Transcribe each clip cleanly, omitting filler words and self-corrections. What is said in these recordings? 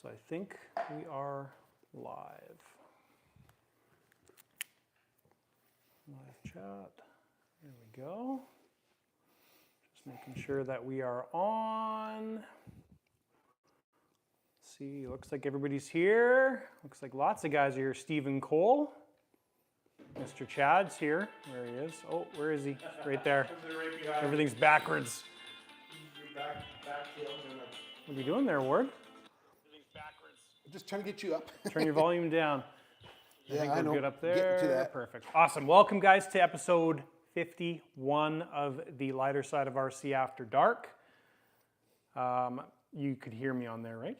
So I think we are live. Live chat. There we go. Just making sure that we are on. Let's see, looks like everybody's here. Looks like lots of guys are here. Stephen Cole. Mr. Chad's here. There he is. Oh, where is he? Right there. Everything's backwards. What are you doing there, Ward? I'm just trying to get you up. Turn your volume down. Yeah, I think I we're know. good up there. Getting to that. Perfect. Awesome. Welcome, guys, to episode 51 of the lighter side of RC After Dark. You could hear me on there, right?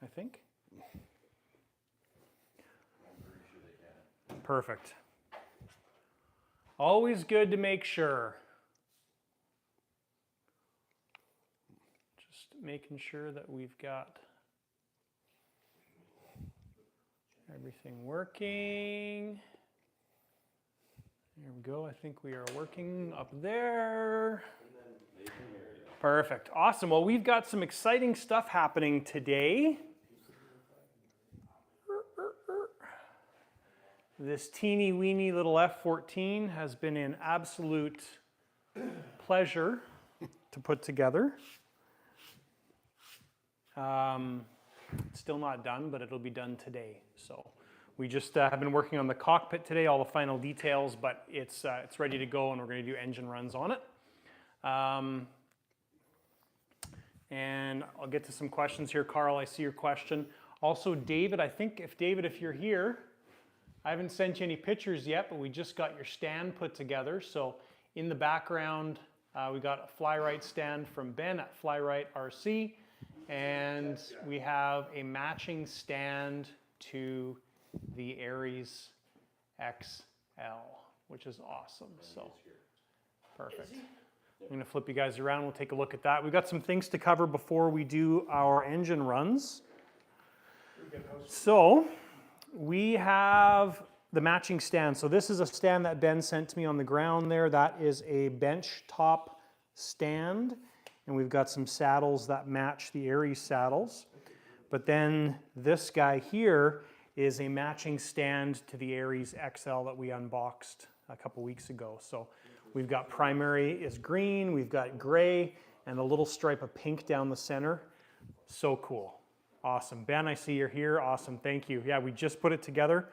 I think. Perfect. Always good to make sure. Just making sure that we've got everything working. There we go. I think we are working up there. Perfect. Awesome. Well, we've got some exciting stuff happening today. This teeny weeny little F-14 has been an absolute pleasure to put together. Still not done, but it'll be done today. So we just have been working on the cockpit today, all the final details, but it's ready to go, and we're going to do engine runs on it. And I'll get to some questions here. Carl, I see your question. Also, David, I think if you're here, I haven't sent you any pictures yet, but we just got your stand put together. So in the background, we got a Fly-Right stand from Ben at Fly-Right RC, and we have a matching stand to the Aries XL, which is awesome. So perfect. I'm going to flip you guys around. We'll take a look at that. We've got some things to cover before we do our engine runs. So we have the matching stand. So this is a stand that Ben sent to me on the ground there. That is a bench top stand. And we've got some saddles that match the Aries saddles. But then this guy here is a matching stand to the Aries XL that we unboxed a couple weeks ago. So we've got primary is green, we've got gray, and a little stripe of pink down the center. So cool. Awesome. Ben, I see you're here. Awesome. Thank you. Yeah, we just put it together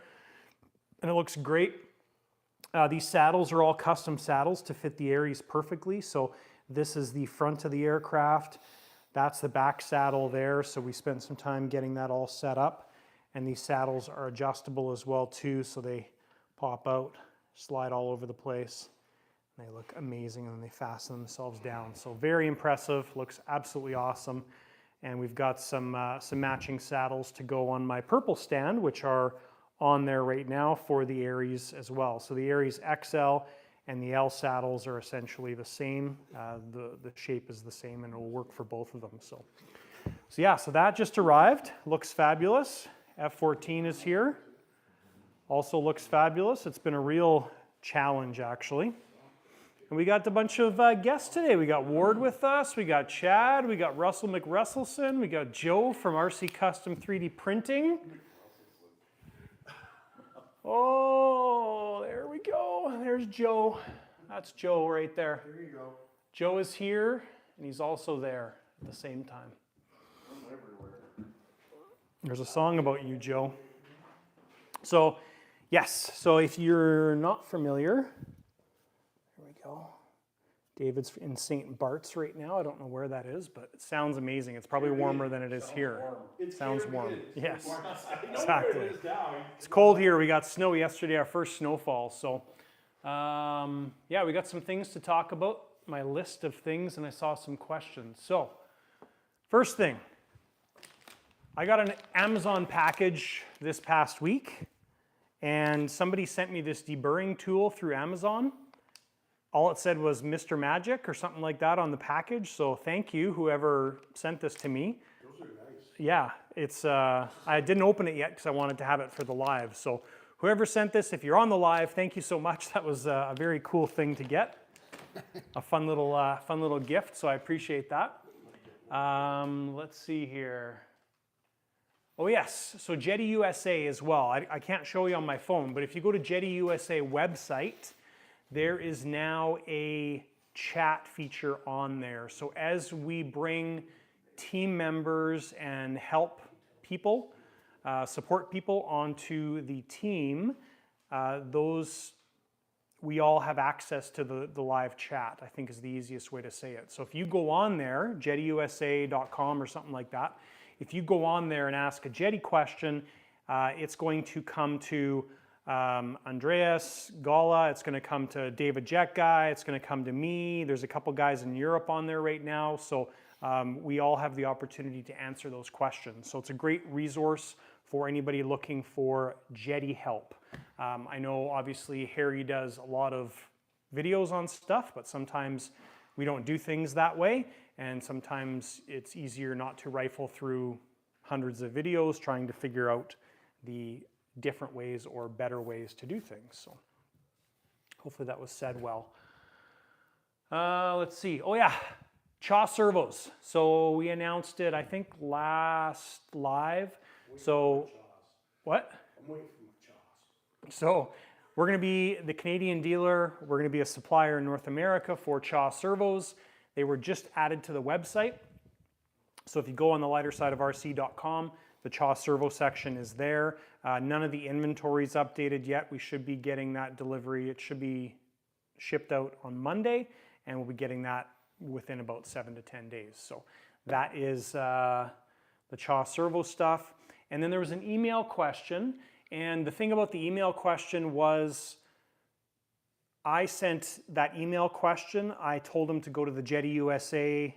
and it looks great. These saddles are all custom saddles to fit the Aries perfectly. So this is the front of the aircraft. That's the back saddle there. So we spent some time getting that all set up. And these saddles are adjustable as well too. So they pop out, slide all over the place. They look amazing and they fasten themselves down. So very impressive, looks absolutely awesome. And we've got some matching saddles to go on my purple stand, which are on there right now for the Aries as well. So the Aries XL and the L saddles are essentially the same. The shape is the same and it will work for both of them. So yeah, so that just arrived. Looks fabulous. F-14 is here. Also looks fabulous. It's been a real challenge actually. And we got a bunch of guests today. We got Ward with us, we got Chad, we got Russell McRusselson, we got Joe from RC Custom 3D Printing. Oh, there we go. There's Joe. That's Joe right there. There you go. Joe is here, and he's also there at the same time. I'm everywhere. There's a song about you, Joe. So, yes. So if you're not familiar, there we go. David's in St. Bart's right now. I don't know where that is, but it sounds amazing. It's probably warmer than it is here. It sounds warm. Yes, exactly. It's cold here. We got snow yesterday, our first snowfall. So, yeah, we got some things to talk about. My list of things, and I saw some questions. So, first thing, I got an Amazon package this past week, and somebody sent me this deburring tool through Amazon. All it said was Mr. Magic or something like that on the package. So thank you, whoever sent this to me. Those are nice. Yeah, it's. I didn't open it yet because I wanted to have it for the live. So whoever sent this, if you're on the live, thank you so much. That was a very cool thing to get. A fun little gift. So I appreciate that. Let's see here. Oh yes, so Jetty USA as well. I can't show you on my phone, but if you go to Jetty USA website, there is now a chat feature on there. So as we bring team members and help people, support people onto the team, we all have access to the live chat, I think is the easiest way to say it. So if you go on there, jettyusa.com or something like that, if you go on there and ask a Jetty question, it's going to come to Andreas Gala, it's going to come to David Jet Guy, it's going to come to me. There's a couple guys in Europe on there right now, so we all have the opportunity to answer those questions. So it's a great resource for anybody looking for Jetty help. I know obviously Harry does a lot of videos on stuff, but sometimes we don't do things that way, and sometimes it's easier not to rifle through hundreds of videos trying to figure out the different ways or better ways to do things. So hopefully that was said well. Let's see. Oh yeah, Chaw servos. So we announced it, I think, last live. So what? I'm waiting for Chaws. So we're going to be the Canadian dealer. We're going to be a supplier in North America for Chaw servos. They were just added to the website. So if you go on the lightersideofrc.com, the Chaw servo section is there. None of the inventory is updated yet. We should be getting that delivery. It should be shipped out on Monday, and we'll be getting that within about 7 to 10 days. So that is the Chaw servo stuff. And then there was an email question. And the thing about the email question was, I sent that email question. I told him to go to the Jetty USA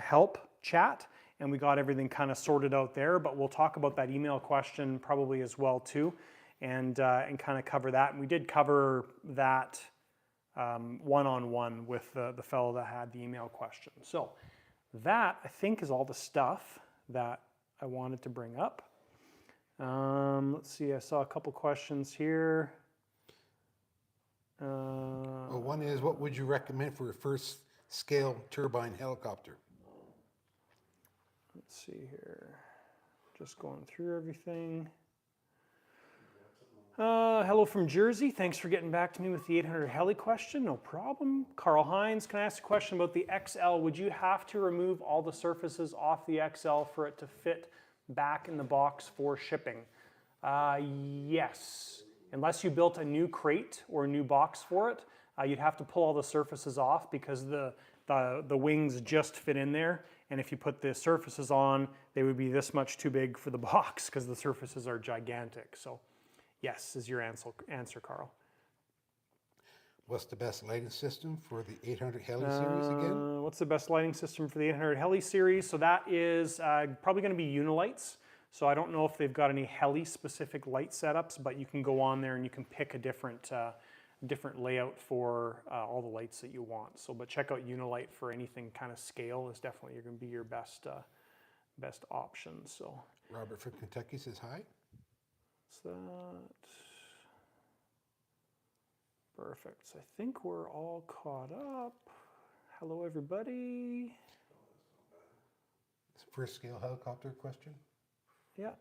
help chat, and we got everything kind of sorted out there. But we'll talk about that email question probably as well too, and kind of cover that. And we did cover that one-on-one with the fellow that had the email question. So that, I think, is all the stuff that I wanted to bring up. Let's see, I saw a couple questions here. Well, one is, what would you recommend for a first scale turbine helicopter? Let's see here. Just going through everything. Hello from Jersey. Thanks for getting back to me with the 800 heli question. No problem. Carl Hines, can I ask a question about the XL? Would you have to remove all the surfaces off the XL for it to fit back in the box for shipping? Yes. Unless you built a new crate or a new box for it, you'd have to pull all the surfaces off because the wings just fit in there. And if you put the surfaces on, they would be this much too big for the box because the surfaces are gigantic. So yes is your answer, Carl. What's the best lighting system for the 800 heli series again? What's the best lighting system for the 800 heli series? So that is probably going to be Unilights. So I don't know if they've got any heli specific light setups, but you can go on there and you can pick a different layout for all the lights that you want. So, but check out Unilight for anything kind of scale is definitely going to be your best option. So Robert from Kentucky says hi. what's that? Perfect. So I think we're all caught up. Hello, everybody. First scale helicopter question. Yeah.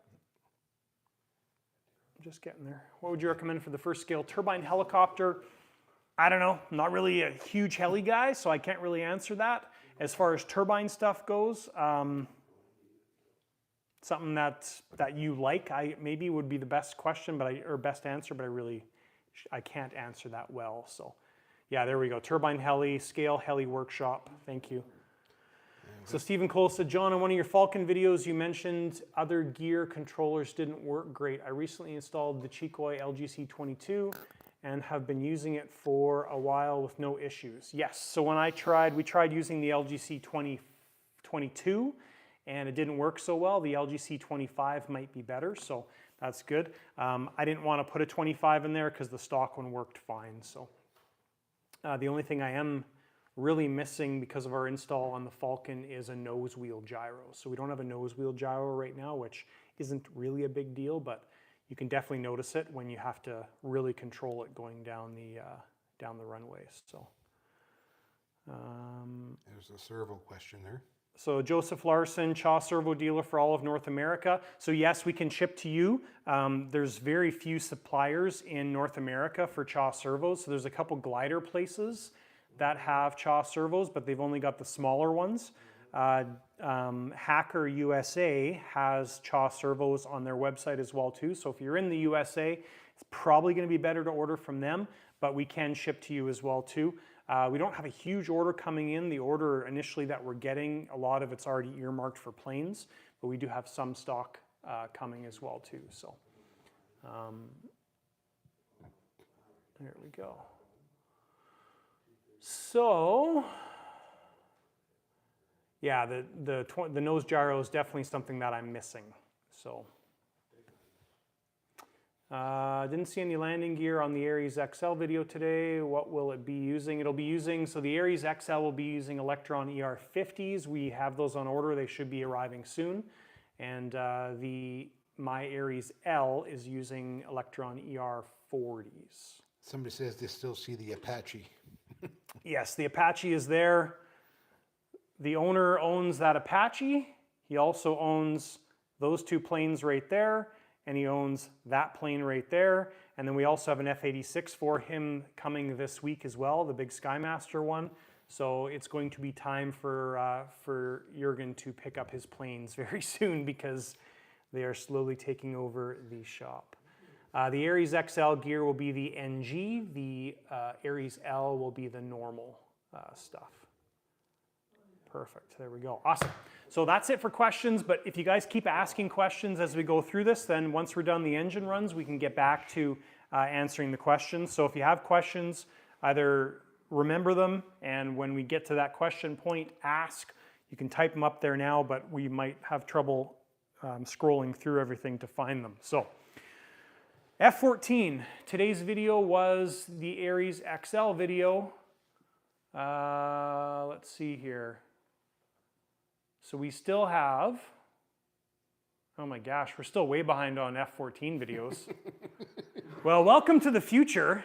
Just getting there. What would you recommend for the first scale turbine helicopter? I don't know. I'm not really a huge heli guy, so I can't really answer that. As far as turbine stuff goes, something that you like, maybe would be the best question, or best answer, but I can't answer that well. So, yeah, there we go. Turbine heli, scale heli workshop. Thank you. So Stephen Cole said, John, in one of your Falcon videos, you mentioned other gear controllers didn't work great. I recently installed the Chikoi LGC22 and have been using it for a while with no issues. Yes, so when we tried using the LGC22 and it didn't work so well. The LGC25 might be better, so that's good. I didn't want to put a 25 in there because the stock one worked fine. So the only thing I am really missing because of our install on the Falcon is a nose wheel gyro. So we don't have a nose wheel gyro right now, which isn't really a big deal, but you can definitely notice it when you have to really control it going down the runway. So there's a servo question there. So Joseph Larson, Chaw Servo dealer for all of North America. So yes, we can ship to you. There's very few suppliers in North America for Chaw servos. So there's a couple glider places that have Chaw servos, but they've only got the smaller ones. Hacker USA has Chaw servos on their website as well too. So if you're in the USA, it's probably going to be better to order from them, but we can ship to you as well too. We don't have a huge order coming in. The order initially that we're getting, a lot of it's already earmarked for planes, but we do have some stock coming as well too. So there we go. So yeah, the nose gyro is definitely something that I'm missing. So didn't see any landing gear on the Aries XL video today. What will it be using? It'll be using, so the Aries XL will be using Electron ER50s. We have those on order. They should be arriving soon. And my Aries L is using Electron ER40s. Somebody says they still see the Apache. Yes, the Apache is there. The owner owns that Apache. He also owns those two planes right there. And he owns that plane right there. And then we also have an F-86 for him coming this week as well, the big Skymaster one. So it's going to be time for Jurgen to pick up his planes very soon because they are slowly taking over the shop. The Aries XL gear will be the NG. The Aries L will be the normal stuff. Perfect, there we go, awesome. So that's it for questions, but if you guys keep asking questions as we go through this, then once we're done the engine runs, we can get back to answering the questions. So if you have questions, either remember them, and when we get to that question point, ask. You can type them up there now, but we might have trouble scrolling through everything to find them. So F-14, today's video was the Aries XL video. Let's see here. So we still have, oh my gosh, we're still way behind on F-14 videos. Well, welcome to the future.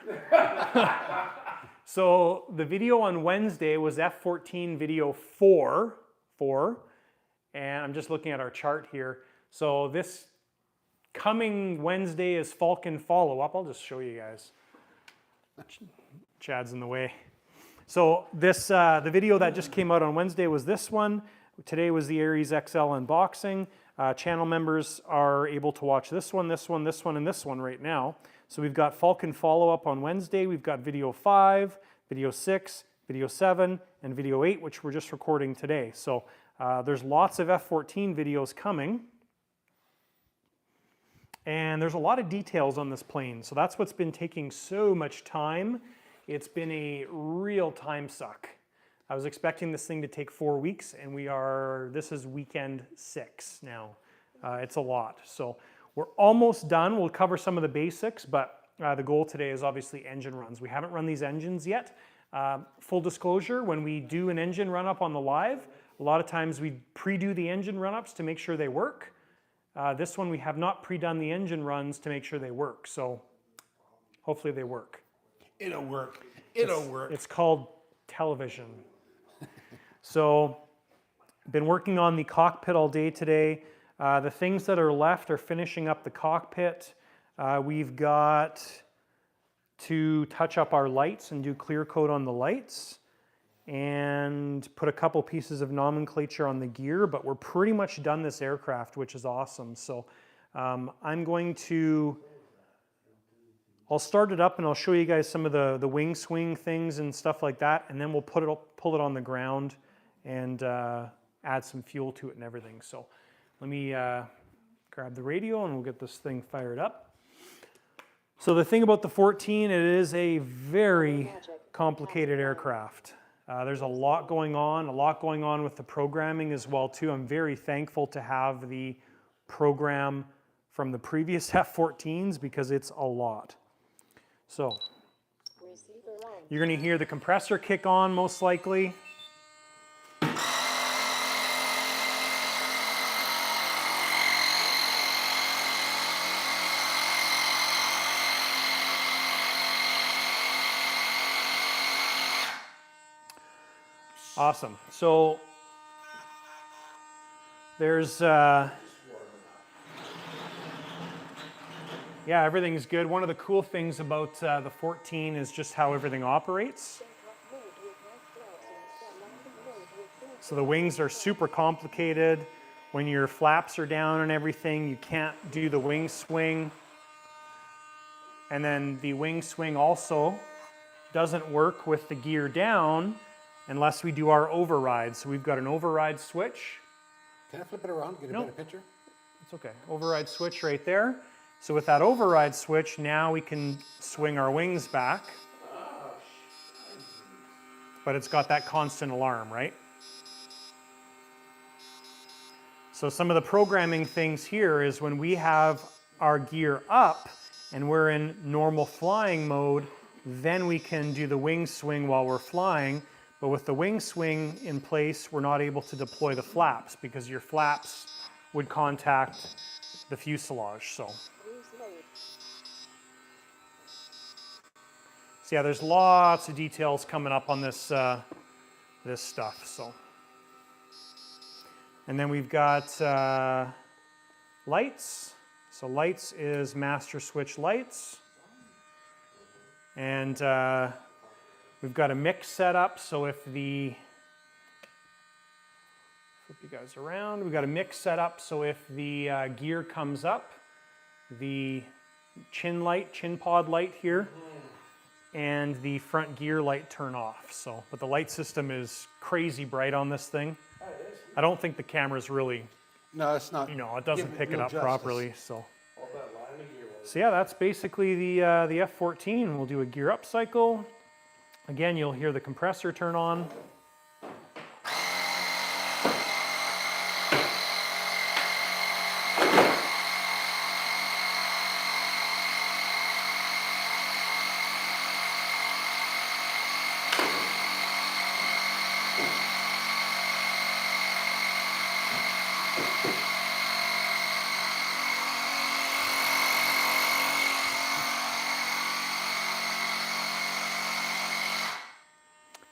So the video on Wednesday was F-14 video 4, and I'm just looking at our chart here. So this coming Wednesday is Falcon follow-up. I'll just show you guys. Chad's in the way. So this, the video that just came out on Wednesday was this one. Today was the Aries XL unboxing. Channel members are able to watch this one, this one, this one, and this one right now. So we've got Falcon follow-up on Wednesday. We've got video 5, video 6, video 7, and video 8, which we're just recording today. So there's lots of F-14 videos coming. And there's a lot of details on this plane. So that's what's been taking so much time. It's been a real time suck. I was expecting this thing to take 4 weeks, and this is weekend 6 now. It's a lot. So we're almost done. We'll cover some of the basics, but the goal today is obviously engine runs. We haven't run these engines yet. Full disclosure, when we do an engine run up on the live, a lot of times we pre-do the engine run-ups to make sure they work. This one we have not pre-done the engine runs to make sure they work. So hopefully they work. It'll work. It'll work. It's called television. So, been working on the cockpit all day today. The things that are left are finishing up the cockpit. We've got to touch up our lights and do clear coat on the lights and put a couple pieces of nomenclature on the gear, but we're pretty much done this aircraft, which is awesome. So I'm going to, I'll start it up and I'll show you guys some of the wing swing things and stuff like that, and then we'll pull it on the ground and add some fuel to it and everything. So let me grab the radio and we'll get this thing fired up. So the thing about the 14, it is a very complicated aircraft. There's a lot going on with the programming as well too. I'm very thankful to have the program from the previous F-14s because it's a lot. So you're going to hear the compressor kick on most likely. Awesome. So There's, yeah, everything's good. One of the cool things about the 14 is just how everything operates. So the wings are super complicated. When your flaps are down and everything, you can't do the wing swing. And then the wing swing also doesn't work with the gear down unless we do our override. So we've got an override switch. Can I flip it around, get a better picture? It's okay. Override switch right there. So with that override switch, now we can swing our wings back. But it's got that constant alarm, right? So some of the programming things here is when we have our gear up and we're in normal flying mode, then we can do the wing swing while we're flying. But with the wing swing in place, we're not able to deploy the flaps because your flaps would contact the fuselage. So yeah, there's lots of details coming up on this this stuff. So, and then we've got lights. So lights is master switch lights, and we've got a mix set up. So if the flip you guys around, we've got a mix set up. So if the gear comes up, the chin pod light here, and the front gear light turn off. So, but the light system is crazy bright on this thing. I don't think the camera's really, No, it's not. you know, it doesn't pick it up justice. properly. So yeah, that's basically the F-14. We'll do a gear up cycle. Again, you'll hear the compressor turn on.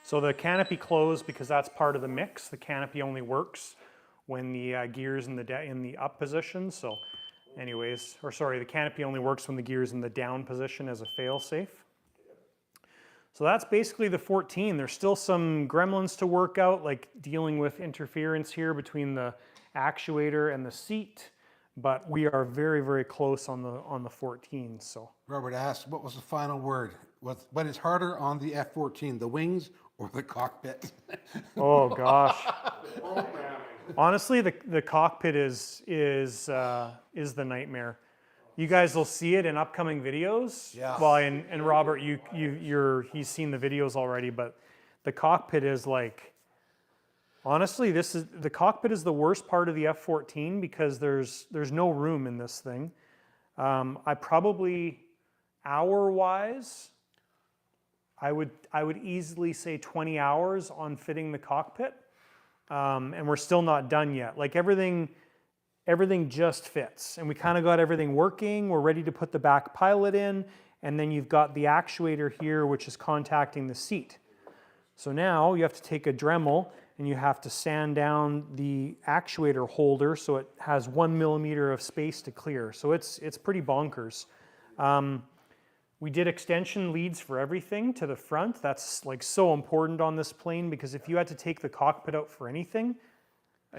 So the canopy closed because that's part of the mix. The canopy only works when the gear's in the up position. So anyways, or sorry, the canopy only works when the gear's in the down position as a fail-safe. So that's basically the 14. There's still some gremlins to work out, like dealing with interference here between the actuator and the seat. But we are very, very close on the 14. So Robert asked, what was the final word? What is harder on the F-14, the wings or the cockpit? oh gosh. Honestly, the cockpit is the nightmare. You guys will see it in upcoming videos. Yeah. Well, and Robert, he's seen the videos already, but the cockpit is like, honestly, the cockpit is the worst part of the F-14 because there's no room in this thing. I probably, hour-wise, I would easily say 20 hours on fitting the cockpit, and we're still not done yet. Like everything just fits, and we kind of got everything working. We're ready to put the back pilot in, and then you've got the actuator here, which is contacting the seat. So now you have to take a Dremel and you have to sand down the actuator holder so it has 1 millimeter of space to clear. So it's pretty bonkers. We did extension leads for everything to the front. That's like so important on this plane because if you had to take the cockpit out for anything,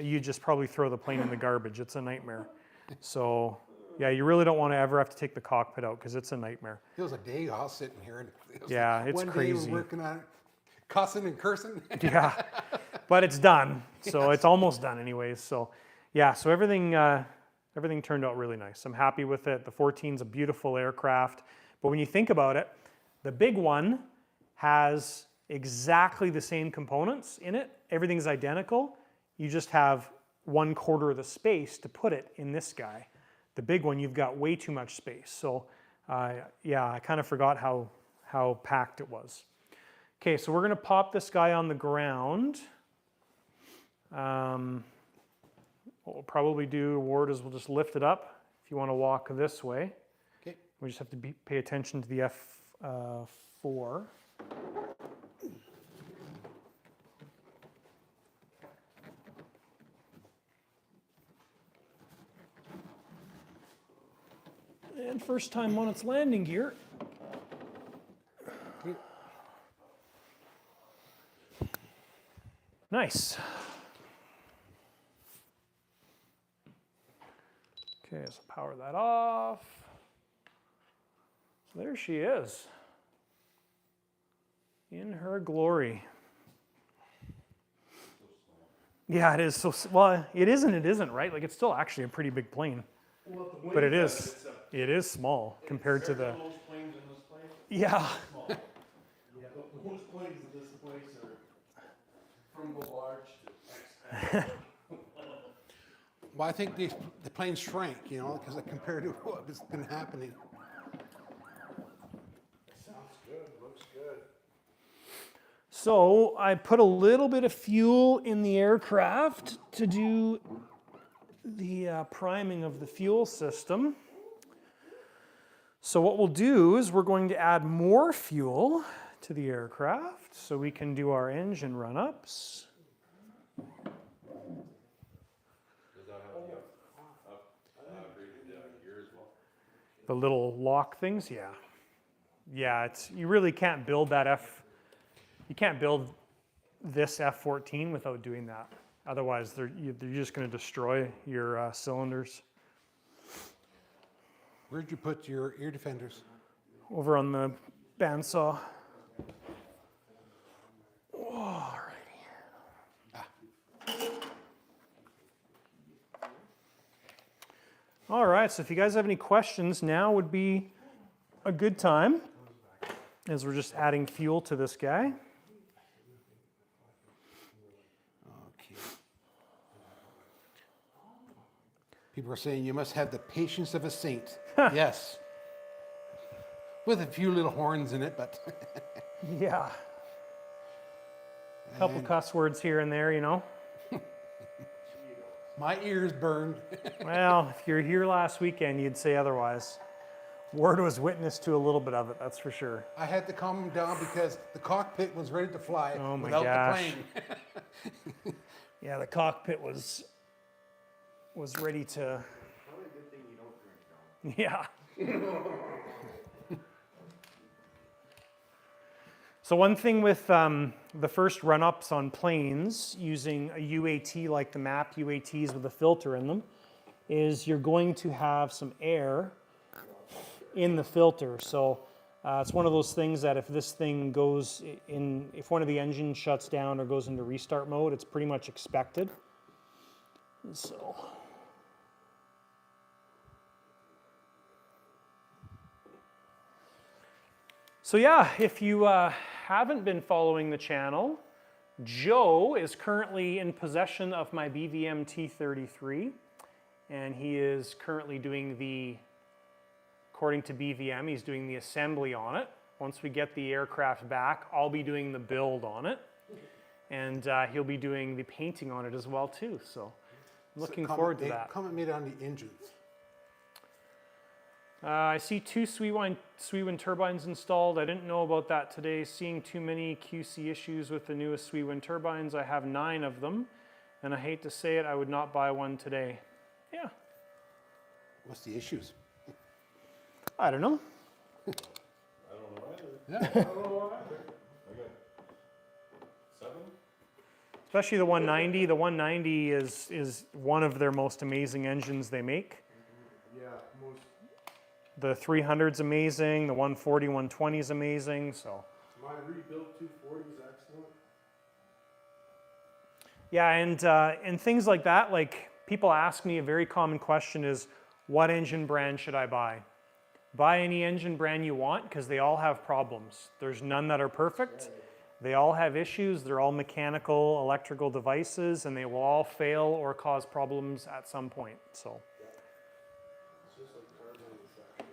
you just probably throw the plane in the garbage. It's a nightmare. So yeah, you really don't want to ever have to take the cockpit out because it's a nightmare. It was a day I was sitting here and it was Yeah, like it's one crazy. day we're working on it, cussing and cursing. Yeah, but it's done. So it's almost done anyways. So yeah, so everything turned out really nice. I'm happy with it. The 14's a beautiful aircraft. But when you think about it, the big one has exactly the same components in it. Everything's identical. You just have 1/4 of the space to put it in this guy. The big one, you've got way too much space. So yeah, I kind of forgot how packed it was. Okay, so we're going to pop this guy on the ground. What we'll probably do, Ward, is we'll just lift it up if you want to walk this way. Okay. We just have to pay attention to the F4. And first time on its landing gear. Nice. Okay, so power that off. So there she is. In her glory. Yeah, it is so, well, it isn't, right? Like, it's still actually a pretty big plane. Well, the But it wing is. It is small compared to the. Most planes in this place Yeah. small. Yeah, the most planes in this place are from the large to extra. Well, I think the plane shrank, you know, because compared to what has been happening. Sounds good, looks good. So I put a little bit of fuel in the aircraft to do the priming of the fuel system. So what we'll do is we're going to add more fuel to the aircraft so we can do our engine run-ups. The little lock things, yeah. Yeah, you really can't build that you can't build this F-14 without doing that. Otherwise, you're just going to destroy your cylinders. Where'd you put your ear defenders? Over on the bandsaw. Alrighty. All right, so if you guys have any questions, now would be a good time, as we're just adding fuel to this guy. Okay. People are saying you must have the patience of a saint. Yes. With a few little horns in it, but Yeah. A couple cuss words here and there, you know. my ears burned. Well, if you're here last weekend, you'd say otherwise. Ward was witness to a little bit of it, that's for sure. I had to calm them down because the cockpit was ready to fly Oh my without gosh. the plane. Yeah, the cockpit was ready to. Probably a good thing you don't drink, John. Yeah. So one thing with the first run-ups on planes using a UAT like the MAP UATs with a filter in them is you're going to have some air in the filter. So it's one of those things that if this thing goes in, if one of the engines shuts down or goes into restart mode, it's pretty much expected. So yeah, if you haven't been following the channel, Joe is currently in possession of my BVM T33, and he is currently doing according to BVM, he's doing the assembly on it. Once we get the aircraft back, I'll be doing the build on it, and he'll be doing the painting on it as well too. So I'm looking forward to that. Comment made on the engines. I see 2 Sweewind turbines installed. I didn't know about that today. Seeing too many QC issues with the newest Sweewind turbines. I have 9 of them, and I hate to say it, I would not buy one today. Yeah. What's the issues? I don't know. I don't know either. Yeah. I don't know either. I got 7. Especially the 190. The 190 is one of their most amazing engines they make. Yeah, most. The 300's amazing. The 140, 120 is amazing. So. My rebuilt 240 is excellent. Yeah, and things like that. Like people ask me, a very common question is, what engine brand should I buy? Buy any engine brand you want because they all have problems. There's none that are perfect. They all have issues. They're all mechanical, electrical devices, and they will all fail or cause problems at some point. So. It's just like car manufacturers.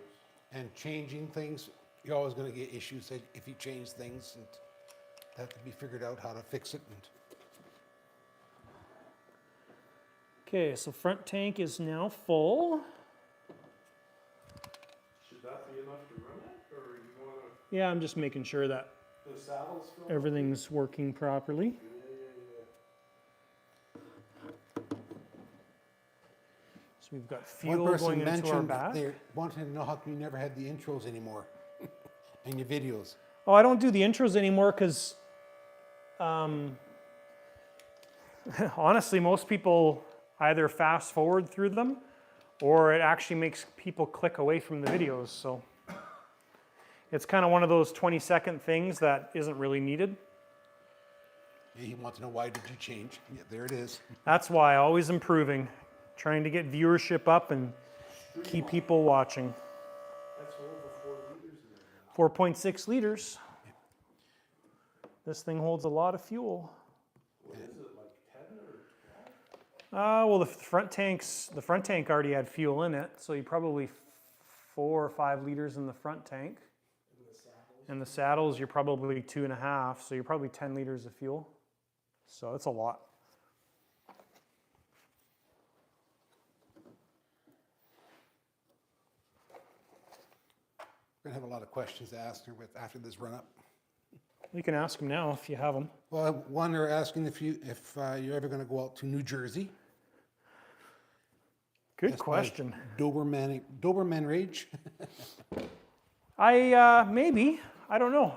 And changing things, you're always going to get issues if you change things, and that to be figured out how to fix it. And Okay, so front tank is now full. Should that be enough to run it, or you want Yeah, I'm just making sure that the saddles filled? everything's working properly. Yeah. So we've got One fuel person going into our mentioned back. they wanted to know how come you never had the intros anymore in your videos. Oh, I don't do the intros anymore because honestly, most people either fast forward through them or it actually makes people click away from the videos. So it's kind of one of those 20-second things that isn't really needed. Yeah, he wants to know why did you change? Yeah, there it is. That's why always improving, trying to get viewership up and keep people watching. That's over 4 liters in there. 4.6 liters. This thing holds a lot of fuel. What is it, like 10 or 12? Well, the front tank already had fuel in it, so you probably 4 or 5 liters in the front tank. And the saddles, you're probably 2.5, so you're probably 10 liters of fuel. So it's a lot. We're going to have a lot of questions to ask her after this run-up. You can ask them now if you have them. Well, one, they're asking if you're ever going to go out to New Jersey. Good That's by question. Doberman Rage. Maybe. I don't know.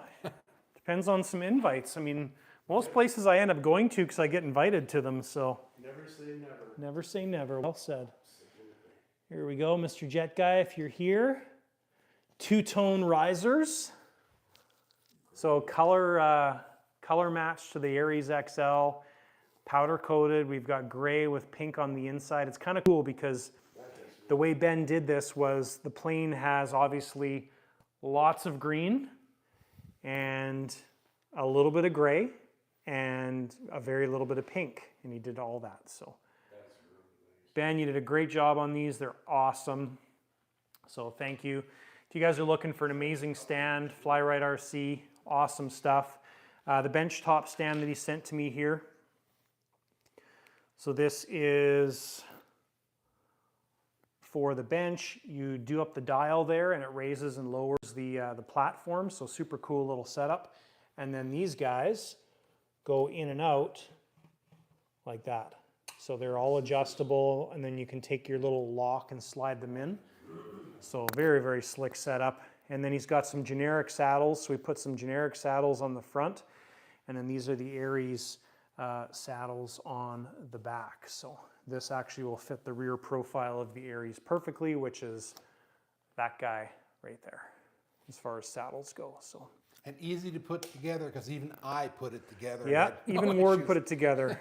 Depends on some invites. I mean, most places I end up going to because I get invited to them, so. Never say never. Never say never. Well said. Here we go, Mr. Jet Guy, if you're here. Two-tone risers. So color match to the Aries XL. Powder coated. We've got gray with pink on the inside. It's kind of cool because the way Ben did this was the plane has obviously lots of green and a little bit of gray and a very little bit of pink, and he did all that. So Ben, you did a great job on these. They're awesome. So thank you. If you guys are looking for an amazing stand, Fly Right RC, awesome stuff. The bench top stand that he sent to me here. So this is for the bench. You do up the dial there and it raises and lowers the platform. So super cool little setup. And then these guys go in and out like that. So they're all adjustable, and then you can take your little lock and slide them in. So very, very slick setup. And then he's got some generic saddles. So we put some generic saddles on the front, and then these are the Aries saddles on the back. So this actually will fit the rear profile of the Aries perfectly, which is that guy right there, as far as saddles go. So. And easy to put together because even I put it together. Yeah, even Ward put it together.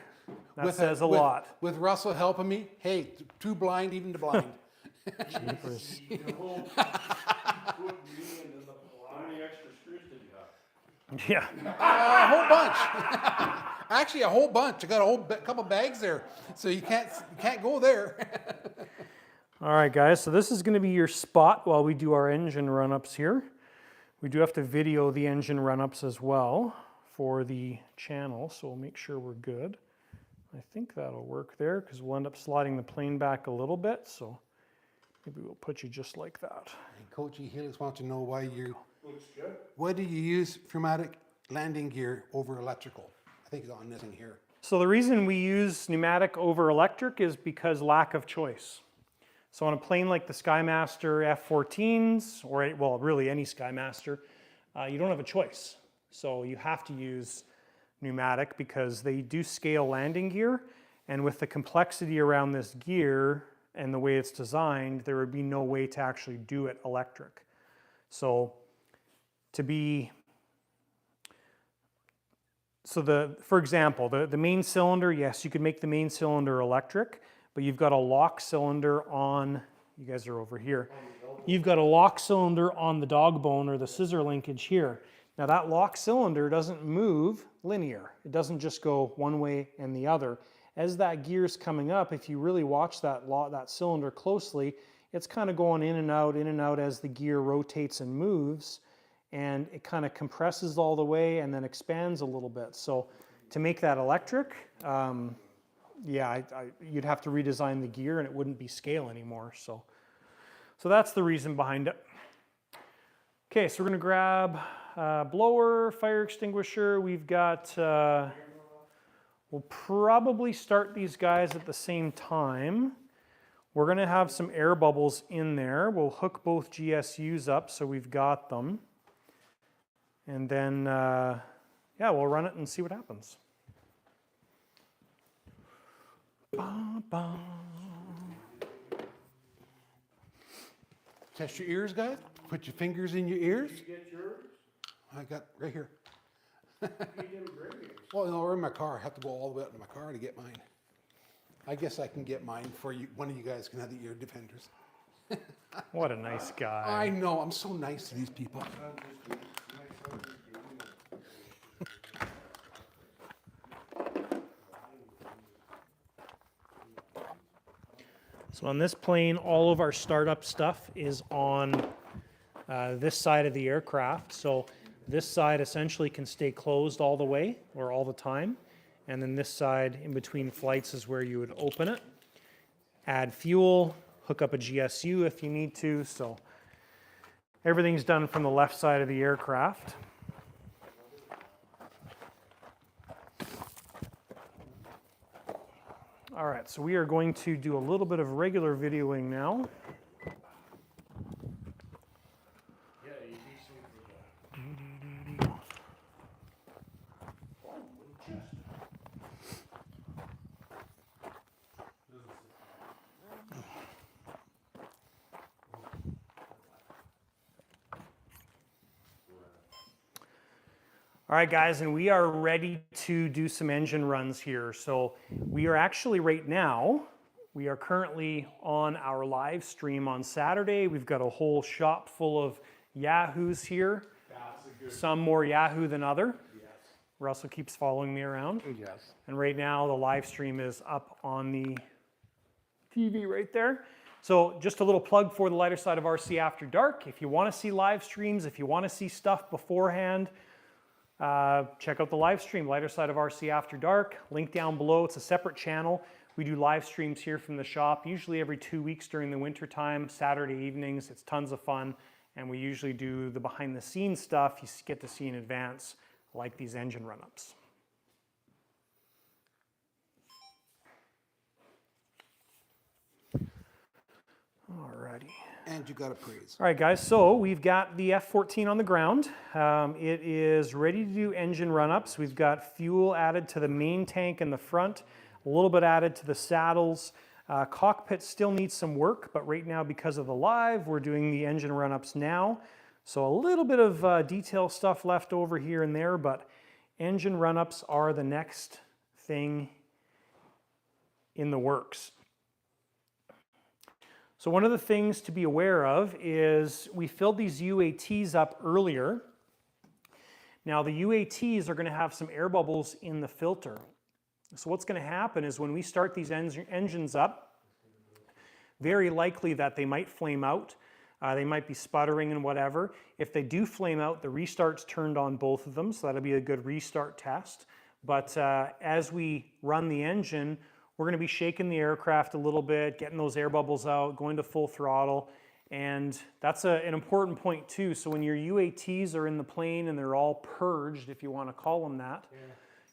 That says a lot. With Russell helping me, hey, too blind even to blind. Jeepers. The whole foot union and how many extra screws did you have? Yeah. A whole bunch. Actually, a whole bunch. I got a whole couple bags there, so you can't go there. All right, guys. So this is going to be your spot while we do our engine run-ups here. We do have to video the engine run-ups as well for the channel, so we'll make sure we're good. I think that'll work there because we'll end up sliding the plane back a little bit, so maybe we'll put you just like that. And Coach E. Helix wants to know why Looks good. do you use pneumatic landing gear over electrical? I think it's on this in here. So the reason we use pneumatic over electric is because lack of choice. So on a plane like the Skymaster F-14s, or well, really any Skymaster, you don't have a choice. So you have to use pneumatic because they do scale landing gear, and with the complexity around this gear and the way it's designed, there would be no way to actually do it electric. So for example, the main cylinder, yes, you could make the main cylinder electric, but you've got a lock cylinder on, you guys are over here, you've got a lock cylinder on the dog bone or the scissor linkage here. Now that lock cylinder doesn't move linear. It doesn't just go one way and the other. As that gear's coming up, if you really watch that cylinder closely, it's kind of going in and out as the gear rotates and moves, and it kind of compresses all the way and then expands a little bit. So to make that electric, you'd have to redesign the gear and it wouldn't be scale anymore. So that's the reason behind it. Okay, so we're gonna grab blower, fire extinguisher. We've got, we'll probably start these guys at the same time. We're going to have some air bubbles in there. We'll hook both GSUs up so we've got them. And then, yeah, we'll run it and see what happens. Ba, ba. Test your ears, guys. Put your fingers in your ears. Did you get yours? I got right here. You didn't bring yours. Well, no, we're in my car. I have to go all the way out to my car to get mine. I guess I can get mine for you. One of you guys can have the ear defenders. What a nice guy. I know. I'm so nice to these people. So on this plane, all of our startup stuff is on this side of the aircraft. So this side essentially can stay closed all the way or all the time. And then this side in between flights is where you would open it, add fuel, hook up a GSU if you need to. So everything's done from the left side of the aircraft. All right, so we are going to do a little bit of regular videoing now. Yeah, you'd be safe for that. Oh, little chest. All right, guys, and we are ready to do some engine runs here. So we are actually right now, we are currently on our live stream on Saturday. We've got a whole shop full of Yahoos here. That's a good. Some more Yahoo than other. Yes. Russell keeps following me around. Yes. And right now the live stream is up on the TV right there. So just a little plug for the lighter side of RC After Dark. If you want to see live streams, if you want to see stuff beforehand, check out the live stream, Lighter Side of RC After Dark. Link down below. It's a separate channel. We do live streams here from the shop, usually every 2 weeks during the winter time, Saturday evenings. It's tons of fun. And we usually do the behind the scenes stuff you get to see in advance, like these engine run-ups. Alrighty. And you got to praise. All right, guys, so we've got the F-14 on the ground. It is ready to do engine run-ups. We've got fuel added to the main tank in the front, a little bit added to the saddles. Cockpit still needs some work, but right now, because of the live, we're doing the engine run-ups now. So a little bit of detail stuff left over here and there, but engine run-ups are the next thing in the works. So one of the things to be aware of is we filled these UATs up earlier. Now the UATs are going to have some air bubbles in the filter. So what's going to happen is when we start these engines up, very likely that they might flame out. They might be sputtering and whatever. If they do flame out, the restart's turned on both of them, so that'll be a good restart test. But as we run the engine, we're going to be shaking the aircraft a little bit, getting those air bubbles out, going to full throttle. And that's an important point too. So when your UATs are in the plane and they're all purged, if you want to call them that,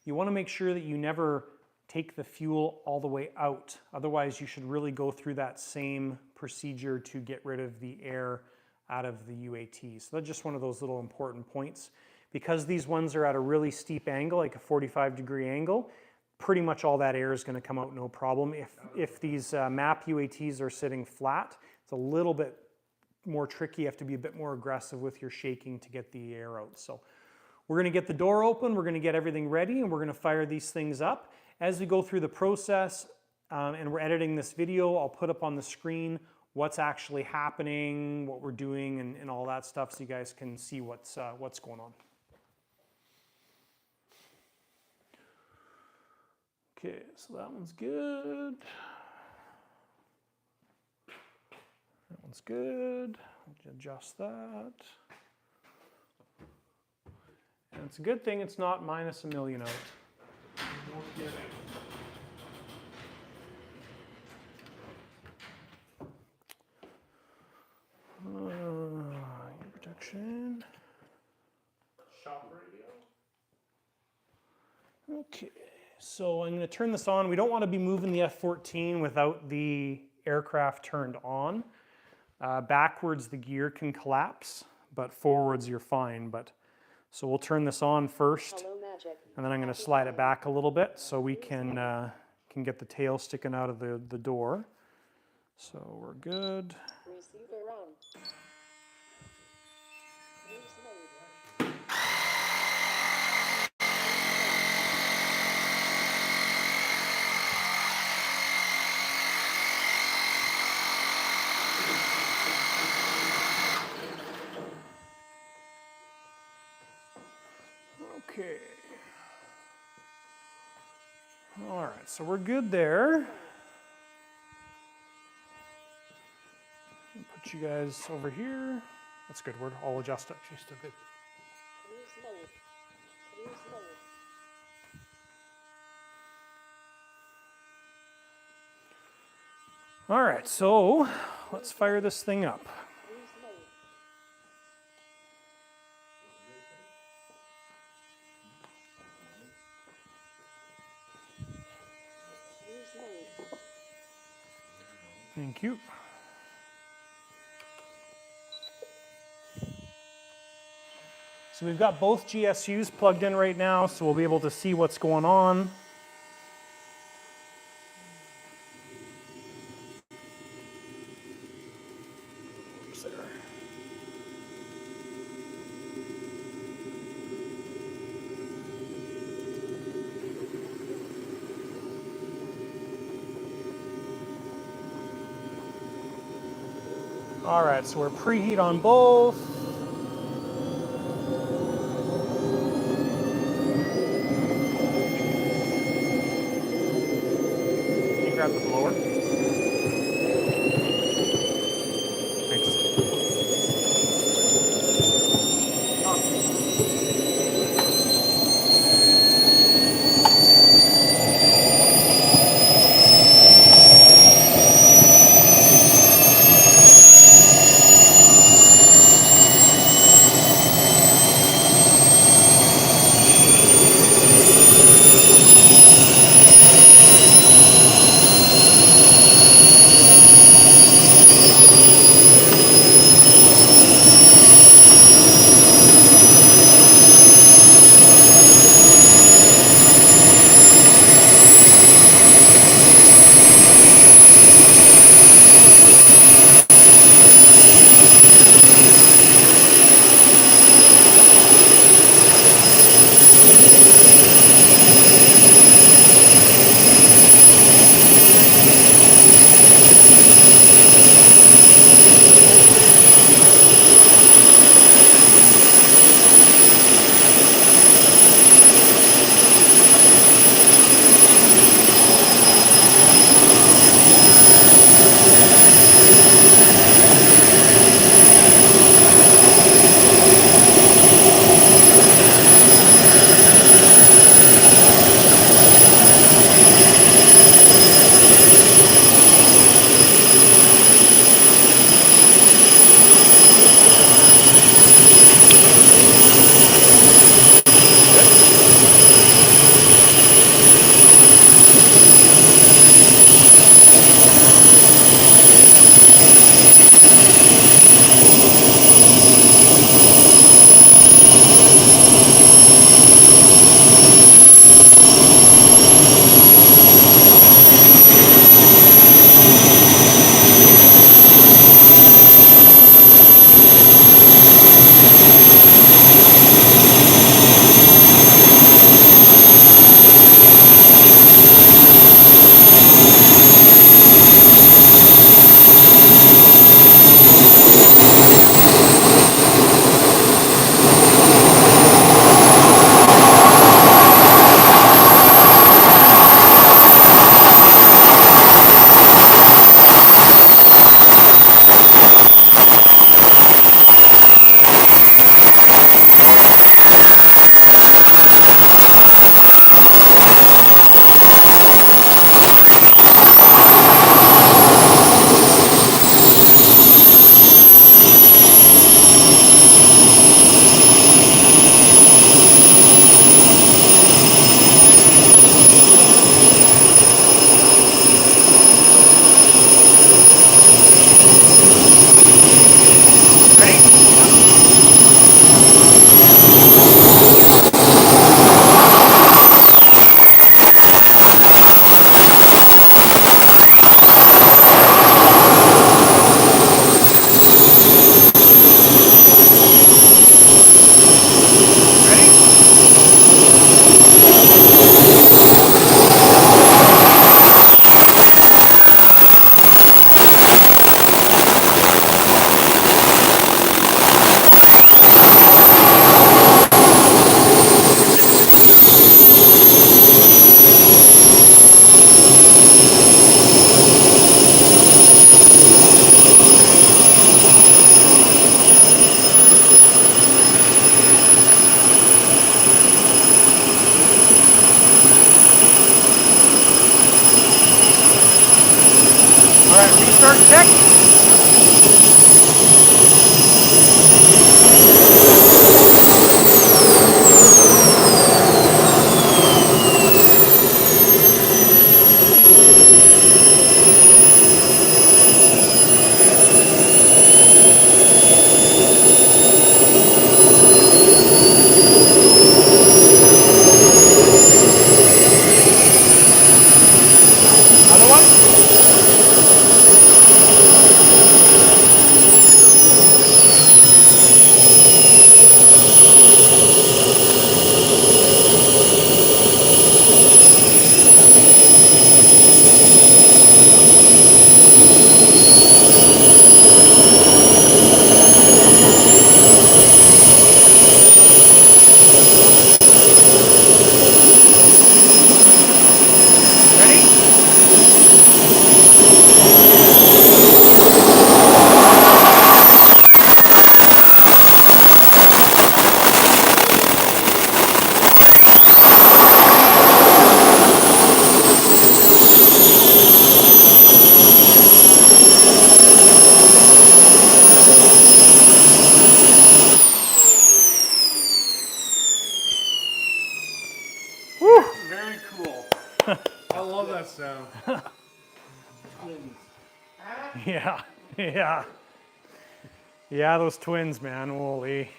you want to make sure that you never take the fuel all the way out. Otherwise, you should really go through that same procedure to get rid of the air out of the UAT. So that's just one of those little important points. Because these ones are at a really steep angle, like a 45-degree angle, pretty much all that air is going to come out no problem. If these MAP UATs are sitting flat, it's a little bit more tricky. You have to be a bit more aggressive with your shaking to get the air out. So we're going to get the door open, we're going to get everything ready, and we're going to fire these things up. As we go through the process and we're editing this video, I'll put up on the screen what's actually happening, what we're doing, and all that stuff so you guys can see what's going on. Okay, so that one's good. That one's good. Adjust that. And it's a good thing it's not minus a million out. No kidding. Protection. Shop radio. Okay, so I'm going to turn this on. We don't want to be moving the F-14 without the aircraft turned on. Backwards, the gear can collapse, but forwards, you're fine. So we'll turn this on first, and then I'm going to slide it back a little bit so we can get the tail sticking out of the door. So we're good. Receiver on. Okay. All right, so we're good there. I'll put you guys over here. That's good. I'll adjust it. Just a bit. Cruise mode. Cruise mode. All right, so let's fire this thing up. Cruise mode. Cruise mode. Thank you. So we've got both GSUs plugged in right now, so we'll be able to see what's going on. Oops, there. All right, so we're preheat on both. Can you grab the blower? Thanks. that sound. Yeah, yeah. Yeah, those twins, man, holy.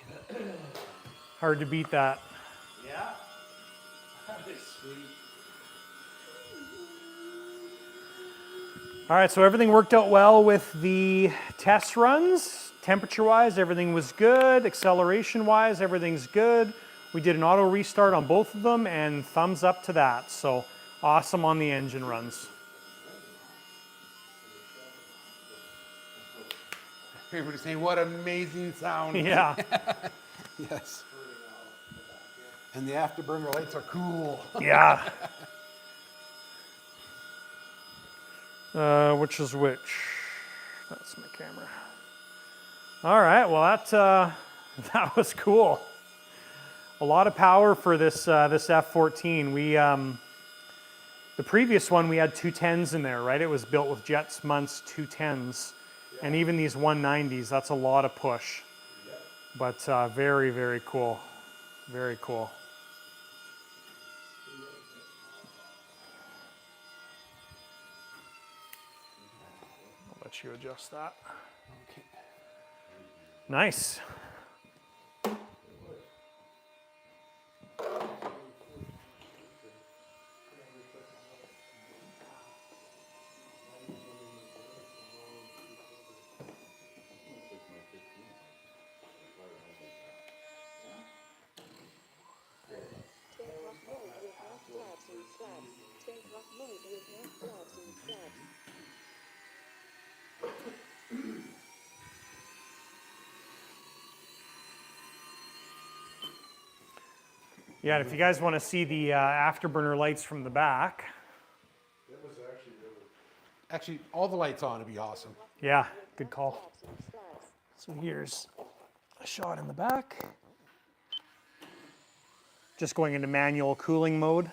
Hard to beat that. Yeah. That is sweet. All right, so everything worked out well with the test runs. Temperature-wise, everything was good. Acceleration-wise, everything's good. We did an auto restart on both of them, and thumbs up to that. So awesome on the engine runs. Everybody saying, what amazing sound. Yeah, Yes. And the afterburner lights are cool. yeah. Which is which? That's my camera. All right, well that was cool. A lot of power for this this F-14. We the previous one we had 210s in there, right? It was built with Jets Muntz 210s, and even these 190s. That's a lot of push, but very, very cool, very cool. I'll let you adjust that. Okay. Nice. Take off mode with half flaps and slabs. Take off mode with half flaps and slabs. Yeah, and if you guys want to see the afterburner lights from the back, That was actually really. Actually, all the lights on would be awesome. yeah, good call. Flaps and slabs. So here's a shot in the back. Just going into manual cooling mode.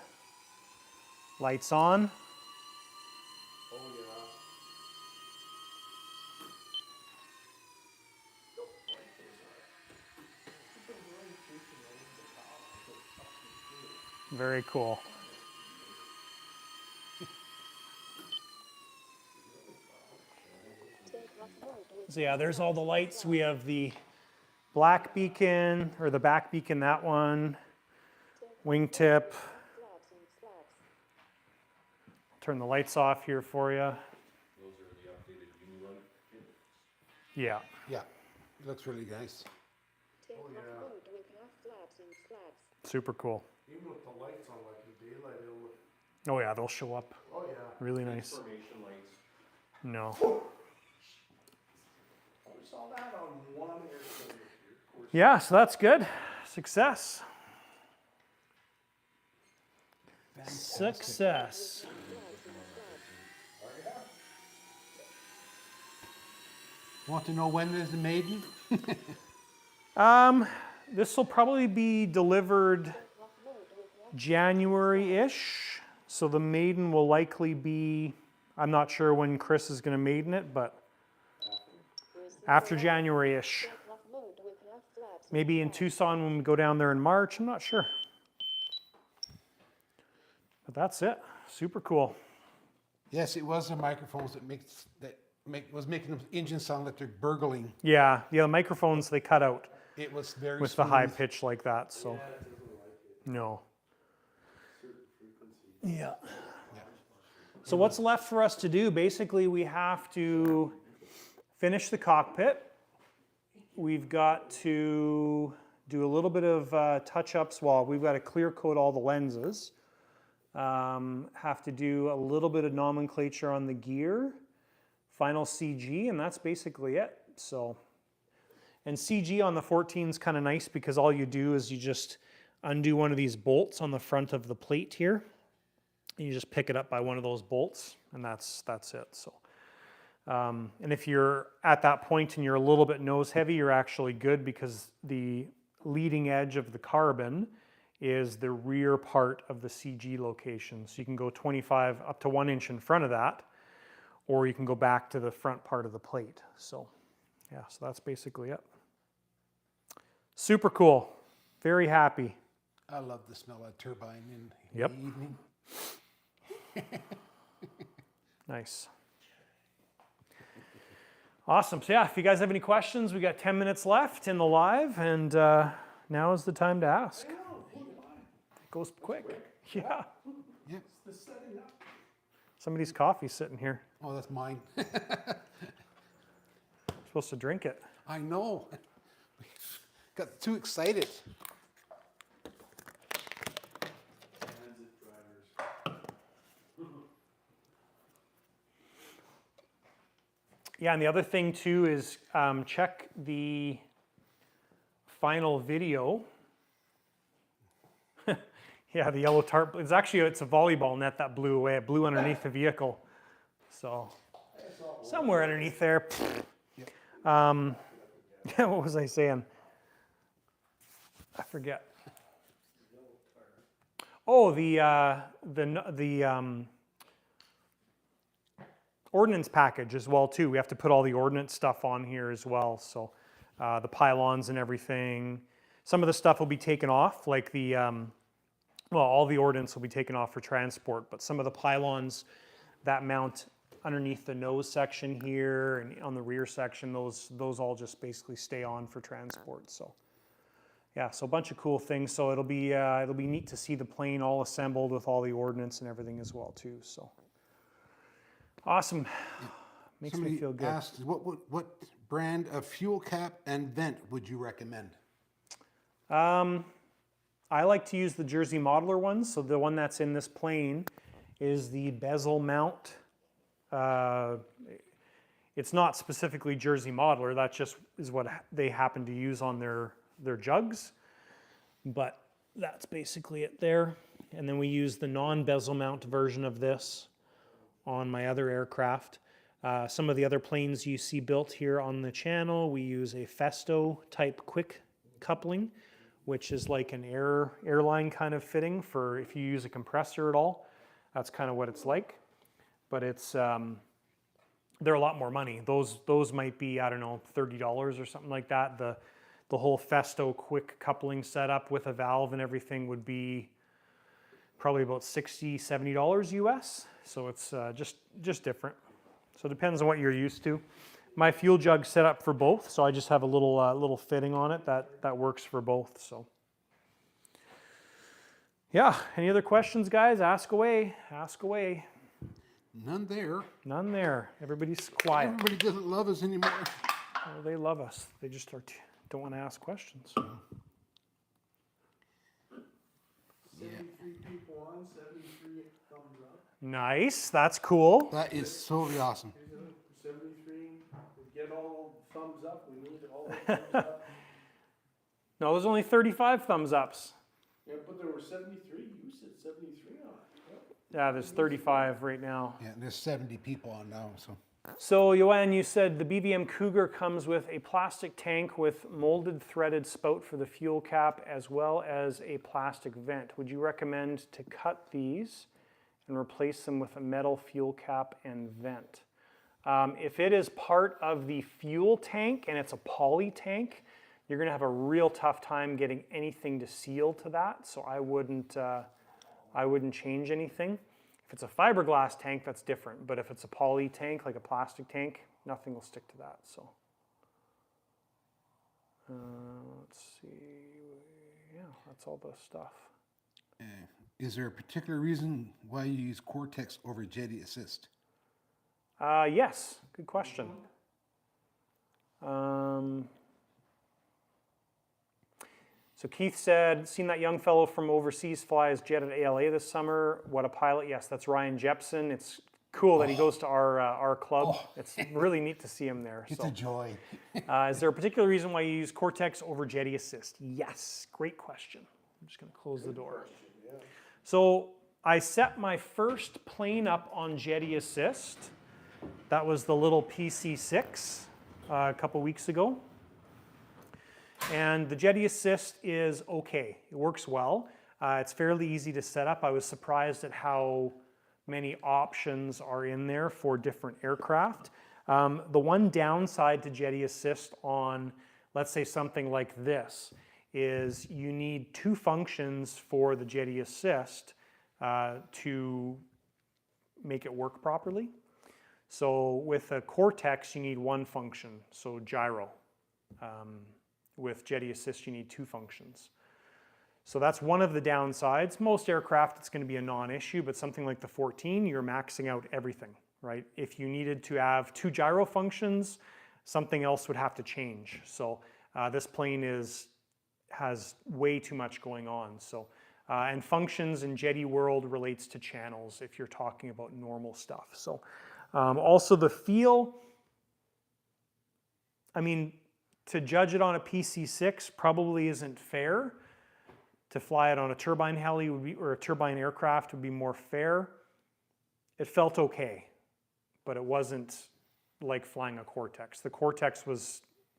Lights on. Oh yeah. Very cool. Take off mode with So yeah, there's all the lights. We have the black beacon, or the back beacon, that one. Wingtip. flaps and slabs. Turn the lights off here for you. Those are the updated Unirun. Yeah. Yeah, it looks really nice. Take off yeah. mode with half flaps and slabs. Super cool. Even with the lights on, like in daylight, it'll. Oh yeah, they'll show up. Oh yeah. Really nice. Formation lights. No. We saw that on one airplane this year. Of course. Yeah, so that's good. Success. Success. Want to know when is the maiden? This will probably be delivered January-ish. So the maiden will likely be, I'm not sure when Chris is going to maiden it, but after January-ish. Take off mode with half flaps. Maybe in Tucson when we go down there in March, I'm not sure. But that's it. Super cool. Yes, it was the microphones was making the engine sound like they're burgling. Yeah, the microphones they cut out It was very with the high smooth. pitch like that, so no. Yeah. So what's left for us to do? Basically, we have to finish the cockpit. We've got to do a little bit of touch-ups. Well, we've got to clear coat all the lenses. Have to do a little bit of nomenclature on the gear. Final CG, and that's basically it. So, and CG on the 14 is kind of nice because all you do is you just undo one of these bolts on the front of the plate here. And you just pick it up by one of those bolts, and that's it. So, and if you're at that point and you're a little bit nose heavy, you're actually good because the leading edge of the carbon is the rear part of the CG location. So you can go 25 up to 1 inch in front of that, or you can go back to the front part of the plate. So yeah, so that's basically it. Super cool. Very happy. I love the smell of turbine in Yep. the evening. Nice. Awesome. So yeah, if you guys have any questions, we got 10 minutes left in the live, and now is the time to ask. It goes quick. Yeah. Yeah. The setting up. Somebody's coffee's sitting here. Oh, that's mine. Supposed to drink it. I know. Got too excited. Transit drivers. Yeah, and the other thing too is check the final video. Yeah, the yellow tarp. It's a volleyball net that blew away. It blew underneath the vehicle. So somewhere underneath there. Yeah, what was I saying? I forget. Oh, the ordnance package as well too. We have to put all the ordnance stuff on here as well. So the pylons and everything. Some of the stuff will be taken off, like the well, all the ordnance will be taken off for transport, but some of the pylons that mount underneath the nose section here and on the rear section, those all just basically stay on for transport. So yeah, so a bunch of cool things. So it'll be neat to see the plane all assembled with all the ordnance and everything as well too. So awesome. Makes me feel good. Asked, what brand of fuel cap and vent would you recommend? I like to use the Jersey Modeler ones. So the one that's in this plane is the bezel mount. It's not specifically Jersey Modeler. That just is what they happen to use on their jugs. But that's basically it there. And then we use the non-bezel mount version of this on my other aircraft. Some of the other planes you see built here on the channel, we use a Festo type quick coupling, which is like an airline kind of fitting for if you use a compressor at all. That's kind of what it's like. But it's they're a lot more money. Those might be, I don't know, $30 or something like that. The whole Festo quick coupling setup with a valve and everything would be probably about $60, $70 US. So it's just different. So it depends on what you're used to. My fuel jug's set up for both, so I just have a little fitting on it that works for both. So yeah, any other questions, guys? Ask away. Ask away. None there. None there. Everybody's quiet. Everybody doesn't love us anymore. Well, they love us. They just don't want to ask questions. 73 people on, 73 thumbs up. Nice. That's cool. That is totally awesome. 73, we get all thumbs up, we need all the thumbs up. No, there's only 35 thumbs ups. Yeah, but there were 73, you said 73 on it. Yeah, there's 35 right now. Yeah, there's 70 people on now, so. So, Joanne, you said the BVM Cougar comes with a plastic tank with molded threaded spout for the fuel cap as well as a plastic vent. Would you recommend to cut these and replace them with a metal fuel cap and vent? If it is part of the fuel tank and it's a poly tank, you're going to have a real tough time getting anything to seal to that. So I wouldn't change anything. If it's a fiberglass tank, that's different. But if it's a poly tank, like a plastic tank, nothing will stick to that. So let's see. Yeah, that's all the stuff. Is there a particular reason why you use Cortex over Jetty Assist? Yes, good question. So Keith said, seen that young fellow from overseas fly his jet at ALA this summer. What a pilot. Yes, that's Ryan Jepson. It's cool that he goes to our club. It's really neat to see him there. It's a joy. Is there a particular reason why you use Cortex over Jetty Assist? Yes, great question. I'm just going to close the door. So I set my first plane up on Jetty Assist. That was the little PC6 a couple weeks ago. And the Jetty Assist is okay. It works well. It's fairly easy to set up. I was surprised at how many options are in there for different aircraft. The one downside to Jetty Assist on, let's say, something like this is you need two functions for the Jetty Assist to make it work properly. So with a Cortex, you need one function, so gyro. With Jetty Assist, you need two functions. So that's one of the downsides. Most aircraft, it's going to be a non-issue, but something like the 14, you're maxing out everything, right? If you needed to have two gyro functions, something else would have to change. So this plane has way too much going on. So and functions in Jetty world relates to channels if you're talking about normal stuff. So also the feel, I mean, to judge it on a PC-6 probably isn't fair. To fly it on a turbine heli would be, or a turbine aircraft would be more fair. It felt okay, but it wasn't like flying a Cortex. The Cortex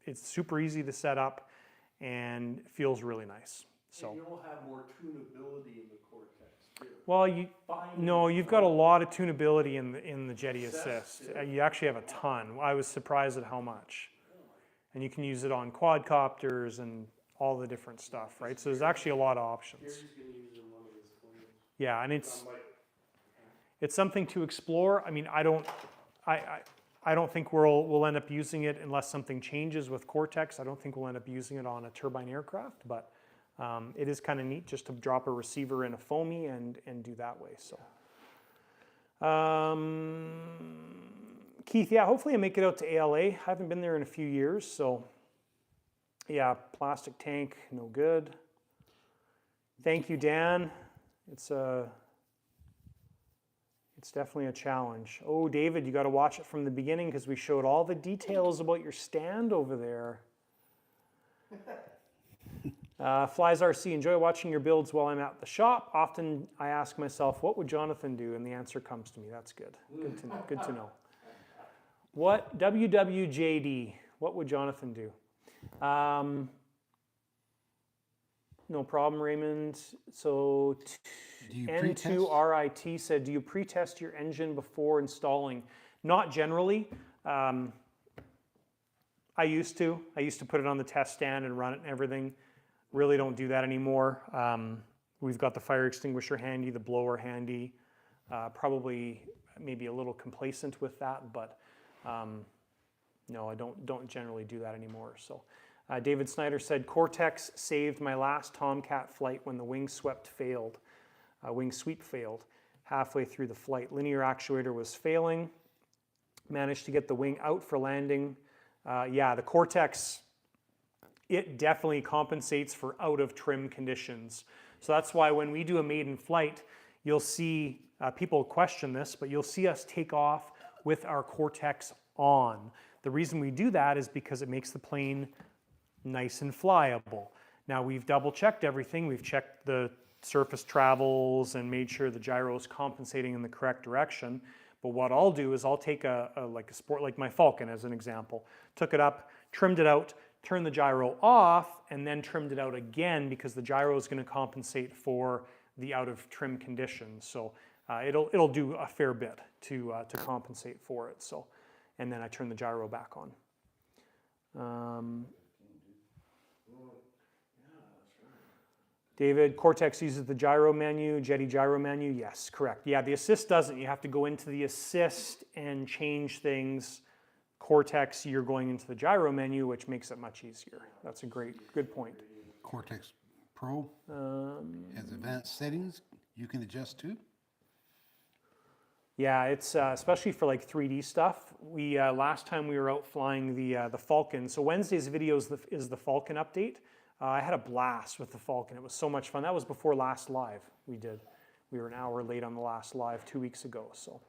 it's super easy to set up and feels really nice. So And you'll have more tunability in the Cortex too. well, you've got a lot of tunability in the Jetty Assist. You actually have a ton. I was surprised at how much. And you can use it on quadcopters and all the different stuff, right? So there's actually a lot of options. Gary's gonna use it in one of his planes. Yeah, and I'm like, it's something to explore. I mean, I don't think we'll end up using it unless something changes with Cortex. I don't think we'll end up using it on a turbine aircraft, but it is kind of neat just to drop a receiver in a foamy and do that way. So, Keith, yeah, hopefully I make it out to ALA. I haven't been there in a few years, so yeah, plastic tank, no good. Thank you, Dan. It's definitely a challenge. Oh, David, you got to watch it from the beginning because we showed all the details about your stand over there. Flies RC, enjoy watching your builds while I'm at the shop. Often I ask myself, what would Jonathan do? And the answer comes to me. That's good. Good to know. Good to know. What, WWJD, what would Jonathan do? No problem, Raymond. So N2RIT said, do you pre-test your engine before installing? Not generally. I used to put it on the test stand and run it and everything. Really don't do that anymore. We've got the fire extinguisher handy, the blower handy. Probably maybe a little complacent with that, but no, I don't generally do that anymore. So David Snyder said, Cortex saved my last Tomcat flight when the wing sweep failed. Halfway through the flight. Linear actuator was failing. Managed to get the wing out for landing. Yeah, the Cortex, it definitely compensates for out of trim conditions. So that's why when we do a maiden flight, you'll see, people question this, but you'll see us take off with our Cortex on. The reason we do that is because it makes the plane nice and flyable. Now we've double checked everything. We've checked the surface travels and made sure the gyro is compensating in the correct direction. But what I'll do is I'll take like a sport, like my Falcon as an example, took it up, trimmed it out, turned the gyro off, and then trimmed it out again because the gyro is going to compensate for the out of trim conditions. So it'll do a fair bit to compensate for it. So, and then I turn the gyro back on. David, Cortex uses the gyro menu, Jetty gyro menu. Yes, correct. Yeah, the Assist doesn't. You have to go into the Assist and change things. Cortex, you're going into the gyro menu, which makes it much easier. That's a good point. Cortex Pro has advanced settings you can adjust to. Yeah, it's especially for like 3D stuff. We last time we were out flying the Falcon. So Wednesday's video is the Falcon update. I had a blast with the Falcon. It was so much fun. That was before last live we did. We were an hour late on the last live 2 weeks ago. So,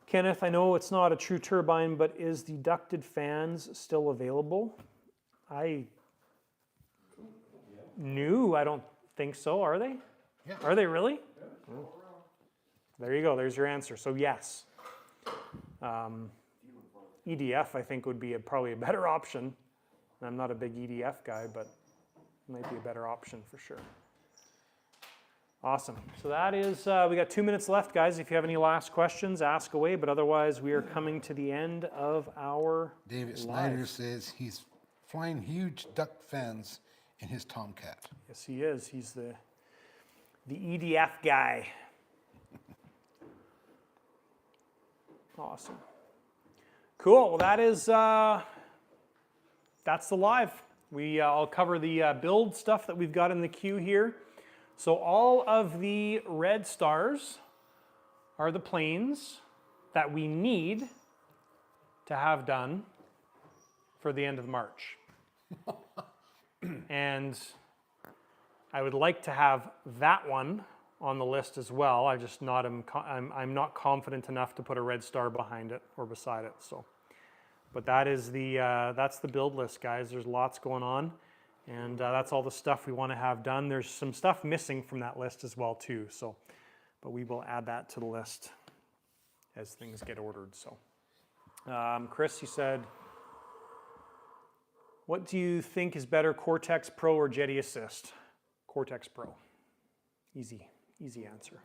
Kenneth, I know it's not a true turbine, but is the ducted fans still available? I don't think so. Are they? Yeah. Are they really? Yeah. Oh. There you go. There's your answer. So yes. EDF, I think, would be probably a better option. I'm not a big EDF guy, but it might be a better option for sure. Awesome. So that is, we got 2 minutes left, guys. If you have any last questions, ask away. But otherwise, we are coming to the end of our David Snyder says he's flying huge duct fans in his Tomcat. Yes, he is. He's the EDF guy. Awesome. Cool. Well, that's the live. I'll cover the build stuff that we've got in the queue here. So all of the red stars are the planes that we need to have done for the end of March. And I would like to have that one on the list as well. I'm not confident enough to put a red star behind it or beside it. So, but that's the build list, guys. There's lots going on, and that's all the stuff we want to have done. There's some stuff missing from that list as well too. So, but we will add that to the list as things get ordered. So, Chris, you said, what do you think is better, Cortex Pro or Jetty Assist? Cortex Pro. Easy answer.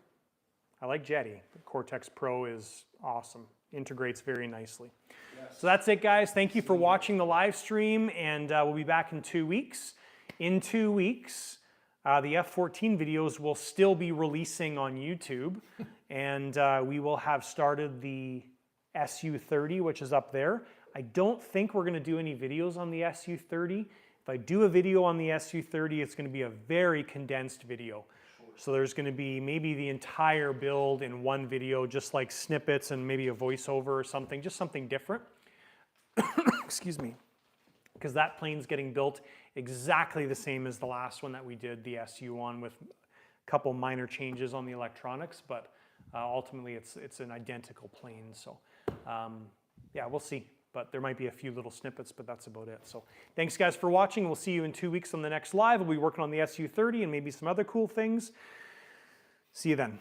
I like Jetty, but Cortex Pro is awesome. Integrates very nicely. Yes. So that's it, guys. Thank you for watching the live stream, and we'll be back in 2 weeks. In 2 weeks, the F-14 videos will still be releasing on YouTube, and we will have started the Su-30, which is up there. I don't think we're going to do any videos on the Su-30. If I do a video on the Su-30, it's going to be a very condensed video. So there's going to be maybe the entire build in one video, just like snippets and maybe a voiceover or something, just something different. Excuse me. Because that plane's getting built exactly the same as the last one that we did, the Su on, with a couple minor changes on the electronics, but ultimately it's an identical plane. So yeah, we'll see. But there might be a few little snippets, but that's about it. So thanks, guys, for watching. We'll see you in 2 weeks on the next live. We'll be working on the Su-30 and maybe some other cool things. See you then.